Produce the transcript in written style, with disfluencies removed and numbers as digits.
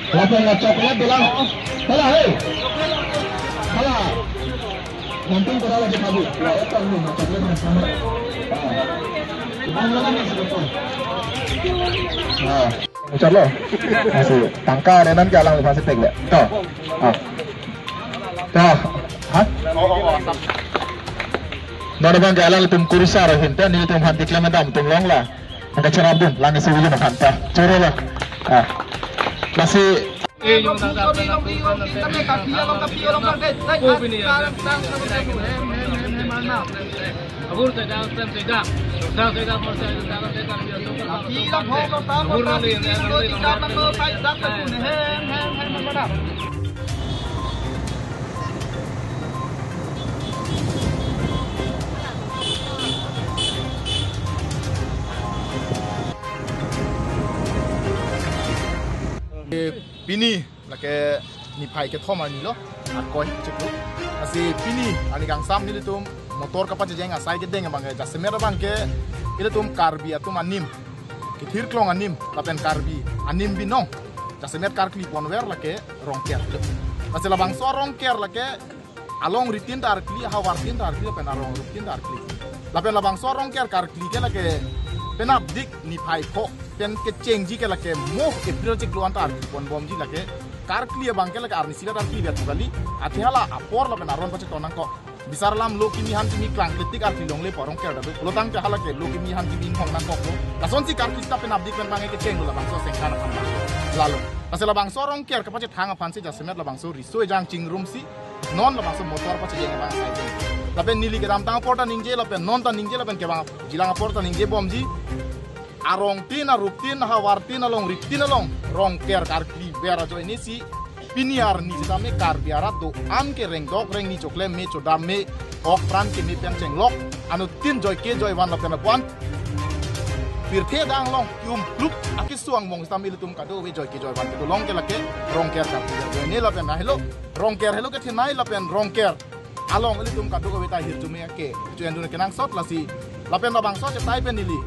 Lapan coklat bilang, kalah hei, kalah. Nanti kita lagi kabur. Ya, itu belum coklat yang sama. Nah, ucap lo, masih tangka dan nanti alang lepas setek le. Toh, toh, hah? Nada bang jalan letum kursa rohin, dan ini letum hanti klementam, letum long lah. Angkat cerabun, langit sebuah nak hantar, curu lah. Masih Pini lake nipai ke thoma ni lo akoi ceklu asi pini ani gang sam ni tum motor kapal jeng asai ke deng bang ja semer bang ke ile tum karbi atum anim ke thir klong anim lapen karbi anim binong ja semer kar kli ponwer lake rongker asi labang so rongker lake along ritin dar kli hawartin dar kli pen arong ritin dar kli lapen labang so rongker kar kli ke lake penap dik nipai ko pen ke cengji ke lake moh ke project lo antar pon bom ji lake kar clear bangke lake arni sila tar clear tu kali atihala apor la pen aron pace tonang ko bisar lam lo kimi han kimi klang kritik ar kilong le porong ker dadu lo tang ke halake lo kimi han kimi hong nang ko la son si kar kista pen abdik pen bange ke ceng lo bangso sengkana pan lalu pasela bangso rong ker ke pace thanga pan si jasemet la bangso riso jang cingrum si non la bangso motor pace jeng bang sai lapen nili ke dam tang porta ningje lapen non ta ningje lapen ke bang jilang porta ningje bom ji arong tin arup tin hawar tin along rip tin along rong ker kar kli bera jo ini si piniar ni kita me kar biara do am ke reng dok reng ni chokle me chodam me ok pran ke me pen cheng lok anu tin joy ke joy wan la pen puan pir the dang long yum plup akis suang mong sta mi tum kado we joy ke joy wan ke long ke la ke rong ker kar jo ni la pen na hello rong ker hello ke thinai la pen rong ker along eli tum kado we ta hir jume ke jo endu ke nang sot la si la pen la bang sot tai pen nili